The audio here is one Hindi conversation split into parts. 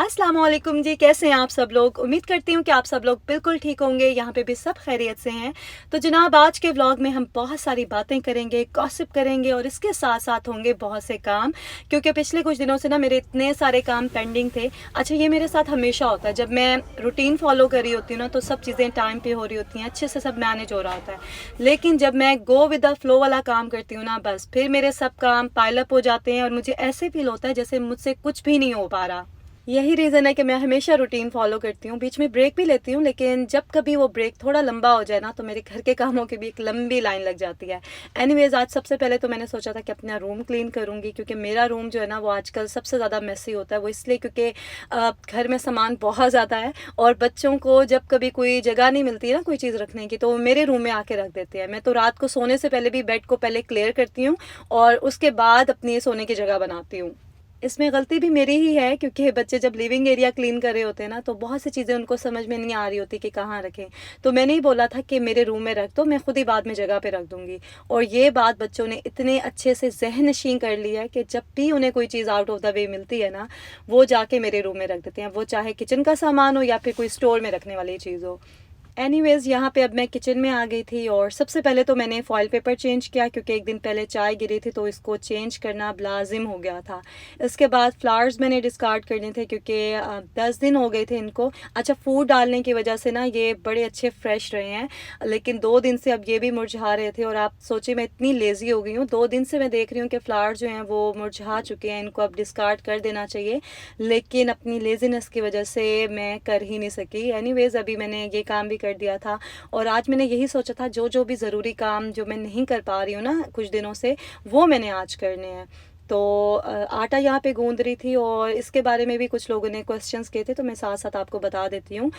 अस्सलाम वालेकुम जी, कैसे हैं आप सब लोग। उम्मीद करती हूँ कि आप सब लोग बिल्कुल ठीक होंगे। यहाँ पे भी सब खैरियत से हैं। तो जनाब, आज के व्लॉग में हम बहुत सारी बातें करेंगे, गॉसिप करेंगे और इसके साथ साथ होंगे बहुत से काम, क्योंकि पिछले कुछ दिनों से ना मेरे इतने सारे काम पेंडिंग थे। अच्छा, ये मेरे साथ हमेशा होता है, जब मैं रूटीन फॉलो कर रही होती हूँ ना तो सब चीज़ें टाइम पे हो रही होती हैं, अच्छे से सब मैनेज हो रहा होता है। लेकिन जब मैं गो विद द फ्लो वाला काम करती हूँ ना, बस फिर मेरे सब काम पाइल अप हो जाते हैं और मुझे ऐसे फील होता है जैसे मुझसे कुछ भी नहीं हो पा रहा। यही रीज़न है कि मैं हमेशा रूटीन फॉलो करती हूँ, बीच में ब्रेक भी लेती हूँ, लेकिन जब कभी वो ब्रेक थोड़ा लंबा हो जाए ना तो मेरे घर के कामों की भी एक लंबी लाइन लग जाती है। एनीवेज, आज सबसे पहले तो मैंने सोचा था कि अपना रूम क्लीन करूँगी, क्योंकि मेरा रूम जो है ना वो आजकल सबसे ज़्यादा मेसी होता है। वो इसलिए क्योंकि घर में सामान बहुत ज़्यादा है और बच्चों को जब कभी कोई जगह नहीं मिलती है ना कोई चीज़ रखने की, तो वो मेरे रूम में आके रख देते हैं। मैं तो रात को सोने से पहले भी बेड को पहले क्लियर करती हूँ और उसके बाद अपनी सोने की जगह बनाती हूँ। इसमें गलती भी मेरी ही है, क्योंकि बच्चे जब लिविंग एरिया क्लीन कर रहे होते हैं ना तो बहुत सी चीज़ें उनको समझ में नहीं आ रही होती कि कहाँ रखें। तो मैंने ही बोला था कि मेरे रूम में रख दो, मैं खुद ही बाद में जगह पे रख दूँगी। और ये बात बच्चों ने इतने अच्छे से ज़हन नशीं कर लिया है कि जब भी उन्हें कोई चीज़ आउट ऑफ द वे मिलती है ना, वो जाके मेरे रूम में रख देते हैं। वो चाहे किचन का सामान हो या फिर कोई स्टोर में रखने वाली चीज़ हो। एनीवेज, यहाँ पे अब मैं किचन में आ गई थी और सबसे पहले तो मैंने फॉइल पेपर चेंज किया, क्योंकि एक दिन पहले चाय गिरी थी तो इसको चेंज करना लाजिम हो गया था। इसके बाद फ्लावर्स मैंने डिस्कार्ड करने थे, क्योंकि 10 दिन हो गए थे इनको। अच्छा, फूड डालने की वजह से ना ये बड़े अच्छे फ्रेश रहे हैं, लेकिन 2 दिन से अब ये भी मुरझा रहे थे। और आप सोचिए, मैं इतनी लेज़ी हो गई हूँ, 2 दिन से मैं देख रही हूँ कि फ्लावर्स जो हैं वो मुरझा चुके हैं, इनको अब डिस्कार्ड कर देना चाहिए, लेकिन अपनी लेज़ीनेस की वजह से मैं कर ही नहीं सकी। एनीवेज, अभी मैंने ये काम भी कर दिया था और आज मैंने यही सोचा था जो भी ज़रूरी काम जो मैं नहीं कर पा रही हूँ ना कुछ दिनों से, वो मैंने आज करने हैं। तो आटा यहाँ पे गूंद रही थी और इसके बारे में भी कुछ लोगों ने क्वेश्चंस किए थे, तो मैं साथ साथ आपको बता देती हूँ।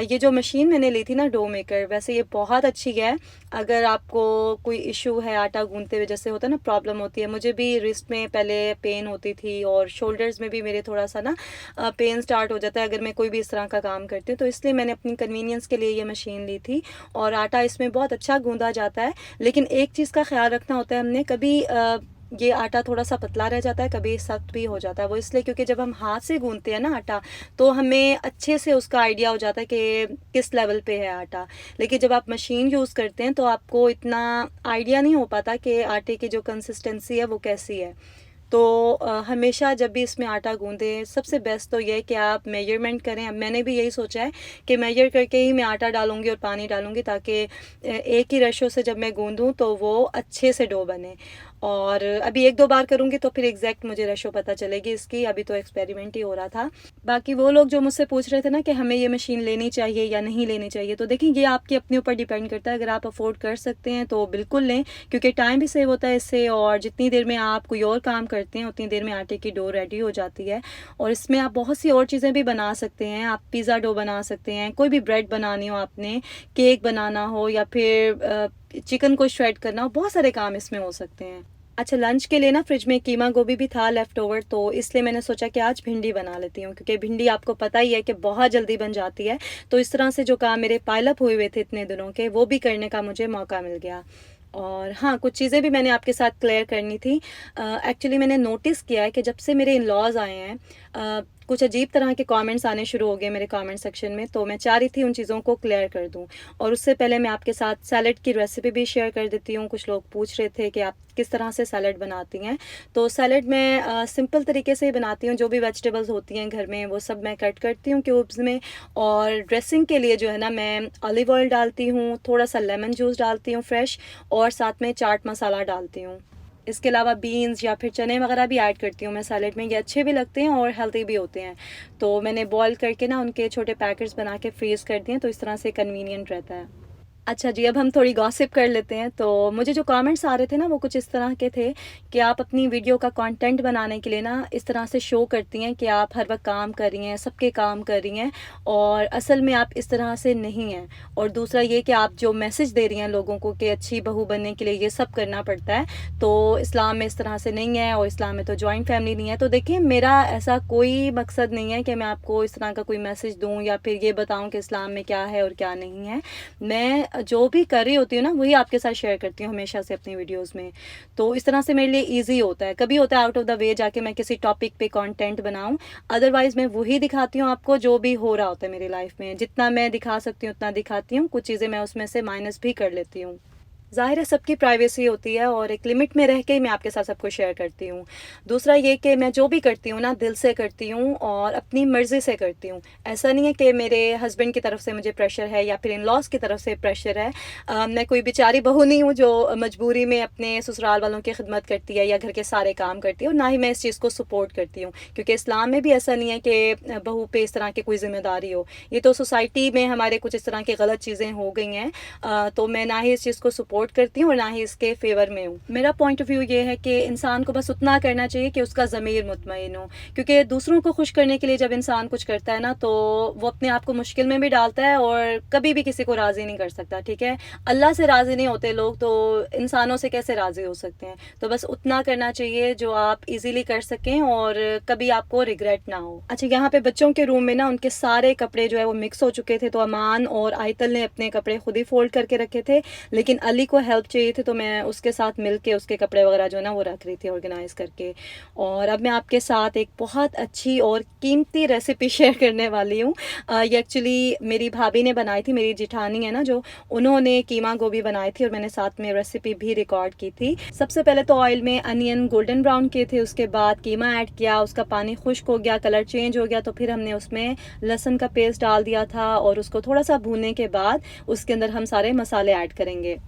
ये जो मशीन मैंने ली थी ना, डो मेकर, वैसे ये बहुत अच्छी है। अगर आपको कोई इशू है आटा गूंदते हुए, जैसे होता है ना प्रॉब्लम होती है, मुझे भी रिस्ट में पहले पेन होती थी और शोल्डर्स में भी मेरे थोड़ा सा ना पेन स्टार्ट हो जाता है अगर मैं कोई भी इस तरह का काम करती हूँ। तो इसलिए मैंने अपनी कन्वीनियंस के लिए ये मशीन ली थी और आटा इसमें बहुत अच्छा गूंदा जाता है। लेकिन एक चीज़ का ख्याल रखना होता है हमने, कभी ये आटा थोड़ा सा पतला रह जाता है, कभी सख्त भी हो जाता है। वो इसलिए क्योंकि जब हम हाथ से गूंदते हैं ना आटा, तो हमें अच्छे से उसका आइडिया हो जाता है कि किस लेवल पे है आटा। लेकिन जब आप मशीन यूज़ करते हैं तो आपको इतना आइडिया नहीं हो पाता कि आटे की जो कंसिस्टेंसी है वो कैसी है। तो हमेशा जब भी इसमें आटा गूंदें, सबसे बेस्ट तो ये है कि आप मेजरमेंट करें। अब मैंने भी यही सोचा है कि मेजर करके ही मैं आटा डालूंगी और पानी डालूंगी, ताकि एक ही रशों से जब मैं गूंदूं तो वो अच्छे से डो बने। और अभी 1-2 बार करूंगी तो फिर एग्जैक्ट मुझे रेशो पता चलेगी इसकी। अभी तो एक्सपेरिमेंट ही हो रहा था। बाकी वो लोग जो मुझसे पूछ रहे थे ना कि हमें ये मशीन लेनी चाहिए या नहीं लेनी चाहिए, तो देखिए, ये आपके अपने ऊपर डिपेंड करता है। अगर आप अफोर्ड कर सकते हैं तो बिल्कुल लें, क्योंकि टाइम भी सेव होता है इससे, और जितनी देर में आप कोई और काम करते हैं उतनी देर में आटे की डो रेडी हो जाती है। और इसमें आप बहुत सी और चीज़ें भी बना सकते हैं। आप पिज़्ज़ा डो बना सकते हैं, कोई भी ब्रेड बनानी हो आपने, केक बनाना हो, या फिर चिकन को श्रेड करना हो, बहुत सारे काम इसमें हो सकते हैं। अच्छा, लंच के लिए ना फ्रिज में कीमा गोभी भी था लेफ़्ट ओवर, तो इसलिए मैंने सोचा कि आज भिंडी बना लेती हूँ, क्योंकि भिंडी आपको पता ही है कि बहुत जल्दी बन जाती है। तो इस तरह से जो काम मेरे पाइल अप हुए थे इतने दिनों के, वो भी करने का मुझे मौका मिल गया। और हाँ, कुछ चीज़ें भी मैंने आपके साथ क्लियर करनी थी। एक्चुअली मैंने नोटिस किया है कि जब से मेरे इन लॉज आए हैं, कुछ अजीब तरह के कमेंट्स आने शुरू हो गए मेरे कमेंट सेक्शन में, तो मैं चाह रही थी उन चीज़ों को क्लियर कर दूं। और उससे पहले मैं आपके साथ सैलड की रेसिपी भी शेयर कर देती हूँ। कुछ लोग पूछ रहे थे कि आप किस तरह से सैलड बनाती हैं। तो सैलड मैं सिंपल तरीके से ही बनाती हूँ। जो भी वेजिटेबल्स होती हैं घर में वो सब मैं कट करती हूँ क्यूब्स में, और ड्रेसिंग के लिए जो है ना, मैं ऑलिव ऑयल डालती हूँ, थोड़ा सा लेमन जूस डालती हूँ फ्रेश, और साथ में चाट मसाला डालती हूँ। इसके अलावा बीन्स या फिर चने वगैरह भी ऐड करती हूँ मैं सैलेड में। ये अच्छे भी लगते हैं और हेल्दी भी होते हैं। तो मैंने बॉईल करके ना उनके छोटे पैकेट्स बना के फ्रीज़ कर दिए, तो इस तरह से कन्वीनियंट रहता है। अच्छा जी, अब हम थोड़ी गॉसिप कर लेते हैं। तो मुझे जो कमेंट्स आ रहे थे ना वो कुछ इस तरह के थे कि आप अपनी वीडियो का कंटेंट बनाने के लिए ना इस तरह से शो करती हैं कि आप हर वक्त काम कर रही हैं, सबके काम कर रही हैं, और असल में आप इस तरह से नहीं हैं। और दूसरा ये कि आप जो मैसेज दे रही हैं लोगों को कि अच्छी बहू बनने के लिए ये सब करना पड़ता है, तो इस्लाम में इस तरह से नहीं है, और इस्लाम में तो जॉइंट फैमिली नहीं है। तो देखिए, मेरा ऐसा कोई मकसद नहीं है कि मैं आपको इस तरह का कोई मैसेज दूँ या फिर ये बताऊँ कि इस्लाम में क्या है और क्या नहीं है। मैं मैं जो भी कर रही होती हूँ ना वही आपके साथ शेयर करती हूँ हमेशा से अपनी वीडियोस में। तो इस तरह से मेरे लिए ईजी होता है। कभी होता है आउट ऑफ द वे जाके मैं किसी टॉपिक पे कंटेंट बनाऊँ, अदरवाइज़ मैं वही दिखाती हूँ आपको जो भी हो रहा होता है मेरी लाइफ में। जितना मैं दिखा सकती हूँ उतना दिखाती हूँ, कुछ चीज़ें मैं उसमें से माइनस भी कर लेती हूँ। ज़ाहिर है सबकी प्राइवेसी होती है और एक लिमिट में रह के ही मैं आपके साथ सब कुछ शेयर करती हूँ। दूसरा ये कि मैं जो भी करती हूँ ना दिल से करती हूँ और अपनी मर्ज़ी से करती हूँ। ऐसा नहीं है कि मेरे हस्बैंड की तरफ से मुझे प्रेशर है या फिर इन-लॉज़ की तरफ से प्रेशर है। मैं कोई बेचारी बहू नहीं हूँ जो मजबूरी में अपने ससुराल वालों की खिदमत करती है या घर के सारे काम करती है, और ना ही मैं इस चीज़ को सपोर्ट करती हूँ। क्योंकि इस्लाम में भी ऐसा नहीं है कि बहू पे इस तरह की कोई ज़िम्मेदारी हो। ये तो सोसाइटी में हमारे कुछ इस तरह की गलत चीज़ें हो गई हैं। तो मैं ना ही इस चीज़ को सपोर्ट करती हूँ और ना ही इसके फेवर में हूँ। मेरा पॉइंट ऑफ व्यू ये है कि इंसान को बस उतना करना चाहिए कि उसका ज़मीर मुतमईन हो। क्योंकि दूसरों को खुश करने के लिए जब इंसान कुछ करता है ना, तो वो अपने आप को मुश्किल में भी डालता है और कभी भी किसी को राज़ी नहीं कर सकता, ठीक है। अल्लाह से राज़ी नहीं होते लोग, तो इंसानों से कैसे राज़ी हो सकते हैं। तो बस उतना करना चाहिए जो आप ईज़िली कर सकें और कभी आपको रिग्रेट ना हो। अच्छा, यहाँ पे बच्चों के रूम में ना उनके सारे कपड़े जो है वो मिक्स हो चुके थे, तो अमान और आयतल ने अपने कपड़े खुद ही फोल्ड करके रखे थे, लेकिन अली को हेल्प चाहिए थी, तो मैं उसके साथ मिलके उसके कपड़े वगैरह जो है ना वो रख रही थी ऑर्गेनाइज़ करके। और अब मैं आपके साथ एक बहुत अच्छी और कीमती रेसिपी शेयर करने वाली हूँ। ये एक्चुअली मेरी भाभी ने बनाई थी, मेरी जिठानी है ना जो, उन्होंने कीमा गोभी बनाई थी और मैंने साथ में रेसिपी भी रिकॉर्ड की थी। सबसे पहले तो ऑयल में अनियन गोल्डन ब्राउन किए थे, उसके बाद कीमा ऐड किया, उसका पानी खुश्क हो गया, कलर चेंज हो गया, तो फिर हमने उसमें लहसुन का पेस्ट डाल दिया था और उसको थोड़ा सा भूनने के बाद उसके अंदर हम सारे मसाले ऐड करेंगे।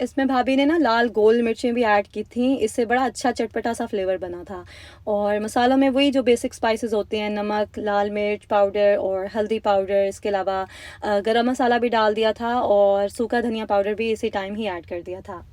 इसमें भाभी ने ना लाल गोल मिर्चें भी ऐड की थी, इससे बड़ा अच्छा चटपटा सा फ्लेवर बना था। और मसालों में वही जो बेसिक स्पाइसेस होते हैं, नमक, लाल मिर्च पाउडर और हल्दी पाउडर, इसके अलावा गरम मसाला भी डाल दिया था और सूखा धनिया पाउडर भी इसी टाइम ही ऐड कर दिया था।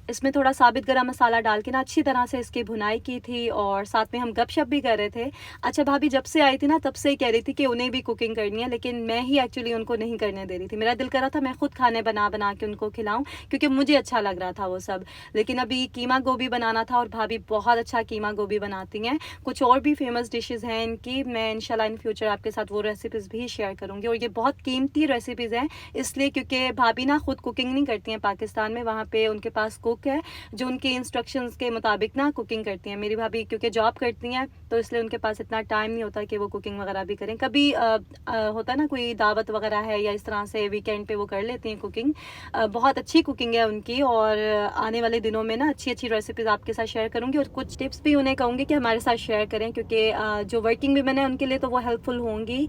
इसमें थोड़ा साबित गरम मसाला डाल के ना अच्छी तरह से इसकी भुनाई की थी और साथ में हम गपशप भी कर रहे थे। अच्छा, भाभी जब से आई थी ना तब से ही कह रही थी कि उन्हें भी कुकिंग करनी है, लेकिन मैं ही एक्चुअली उनको नहीं करने दे रही थी। मेरा दिल कर रहा था मैं खुद खाने बना बना के उनको खिलाऊं, क्योंकि मुझे अच्छा लग रहा था वो सब। लेकिन अभी कीमा गोभी बनाना था और भाभी बहुत अच्छा कीमा गोभी बनाती हैं। कुछ और भी फेमस डिशेज़ हैं इनकी, मैं इंशाल्लाह इन फ्यूचर आपके साथ वो रेसिपीज़ भी शेयर करूँगी। और ये बहुत कीमती रेसिपीज़ हैं इसलिए क्योंकि भाभी ना खुद कुकिंग नहीं करती हैं पाकिस्तान में, वहाँ पे उनके पास कुक है जो उनके इंस्ट्रक्शंस के मुताबिक ना कुकिंग करती हैं। मेरी भाभी क्योंकि जॉब करती हैं तो इसलिए उनके पास इतना टाइम नहीं होता कि वो कुकिंग वगैरह भी करें। कभी होता है ना कोई दावत वगैरह है या इस तरह से वीकेंड पे वो कर लेती हैं कुकिंग। बहुत अच्छी कुकिंग है उनकी और आने वाले दिनों में ना अच्छी अच्छी रेसिपीज़ आपके साथ शेयर करूँगी और कुछ टिप्स भी उन्हें कहूँगी कि हमारे साथ शेयर करें, क्योंकि जो वर्किंग वीमेन है उनके लिए तो वो हेल्पफुल होंगी।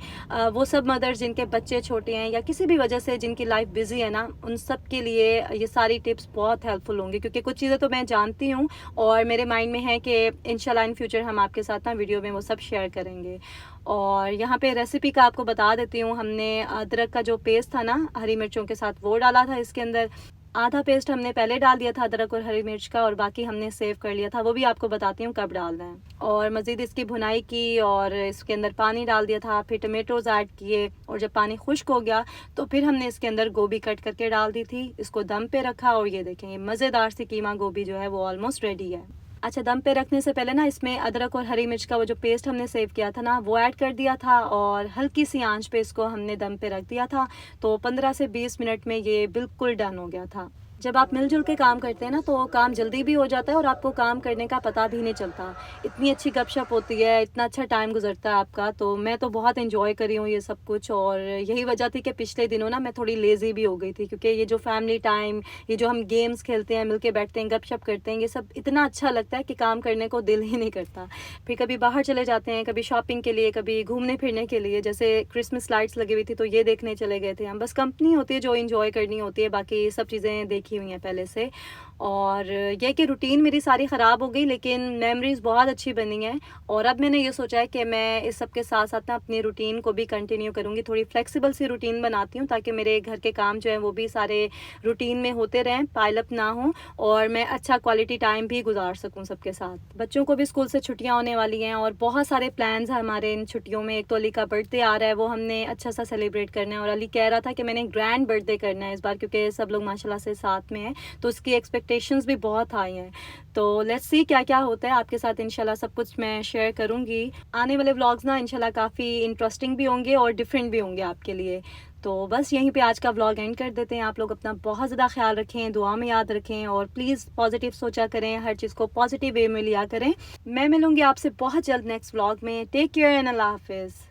वो सब मदर्स जिनके बच्चे छोटे हैं या किसी भी वजह से जिनकी लाइफ बिजी है ना, उन सब के लिए ये सारी टिप्स बहुत हेल्पफुल होंगी, क्योंकि कुछ चीज़ें तो मैं जानती हूँ और मेरे माइंड में है कि इंशाल्लाह इन फ्यूचर हम आपके साथ ना वीडियो में वो सब शेयर करेंगे। और यहाँ पे रेसिपी का आपको बता देती हूँ, हमने अदरक का जो पेस्ट था ना हरी मिर्चों के साथ वो डाला था इसके अंदर। आधा पेस्ट हमने पहले डाल दिया था अदरक और हरी मिर्च का और बाकी हमने सेव कर लिया था, वो भी आपको बताती हूँ कब डालना है। और मज़ीद इसकी भुनाई की और इसके अंदर पानी डाल दिया था, फिर टमेटोज़ ऐड किए और जब पानी खुश्क हो गया तो फिर हमने इसके अंदर गोभी कट करके डाल दी थी, इसको दम पे रखा और ये देखें मज़ेदार सी कीमा गोभी जो है वो ऑलमोस्ट रेडी है। अच्छा, दम पे रखने से पहले ना इसमें अदरक और हरी मिर्च का वो जो पेस्ट हमने सेव किया था ना वो ऐड कर दिया था और हल्की सी आंच पे इसको हमने दम पे रख दिया था। तो 15 से 20 मिनट में ये बिल्कुल डन हो गया था। जब आप मिलजुल के काम करते हैं ना तो काम जल्दी भी हो जाता है और आपको काम करने का पता भी नहीं चलता। इतनी अच्छी गपशप होती है, इतना अच्छा टाइम गुजरता है आपका। तो मैं तो बहुत एंजॉय करी हूँ ये सब कुछ और यही वजह थी कि पिछले दिनों ना मैं थोड़ी लेज़ी भी हो गई थी, क्योंकि ये जो फैमिली टाइम, ये जो हम गेम्स खेलते हैं, मिलके बैठते हैं, गपशप करते हैं, ये सब इतना अच्छा लगता है कि काम करने को दिल ही नहीं करता। फिर कभी बाहर चले जाते हैं, कभी शॉपिंग के लिए, कभी घूमने फिरने के लिए, जैसे क्रिसमस लाइट्स लगी हुई थी तो ये देखने चले गए थे हम। बस कंपनी होती है जो इंजॉय करनी होती है, बाकी सब चीज़ें देखी हुई हैं पहले से। और यह कि रूटीन मेरी सारी ख़राब हो गई लेकिन मेमोरीज़ बहुत अच्छी बनी हैं। और अब मैंने ये सोचा है कि मैं इस सब के साथ साथ ना अपनी रूटीन को भी कंटिन्यू करूँगी, थोड़ी फ्लेक्सिबल सी रूटीन बनाती हूँ ताकि मेरे घर के काम जो है वो भी सारे रूटीन में होते रहें, पाइलअप ना हो और मैं अच्छा क्वालिटी टाइम भी गुजार सकूँ सबके साथ। बच्चों को भी स्कूल से छुट्टियाँ होने वाली हैं और बहुत सारे प्लान्स हैं हमारे इन छुट्टियों में। एक तो अली का बर्थडे आ रहा है, वो हमने अच्छा सा सेलिब्रेट करना है और अली कह रहा था कि मैंने ग्रैंड बर्थडे करना है इस बार, क्योंकि सब लोग माशाल्लाह से साथ में हैं, तो उसकी एक्सपेक्टेशन एक्सपेक्टेशंस भी बहुत हाई हैं। तो लेट्स सी क्या क्या होता है आपके साथ। इंशाल्लाह सब कुछ मैं शेयर करूँगी। आने वाले व्लॉग्स ना इंशाल्लाह काफ़ी इंटरेस्टिंग भी होंगे और डिफरेंट भी होंगे आपके लिए। तो बस यहीं पे आज का व्लॉग एंड कर देते हैं। आप लोग अपना बहुत ज़्यादा ख्याल रखें, दुआ में याद रखें और प्लीज़ पॉजिटिव सोचा करें, हर चीज़ को पॉजिटिव वे में लिया करें। मैं मिलूँगी आपसे बहुत जल्द नेक्स्ट व्लॉग में। टेक केयर एंड अल्लाह हाफिज़।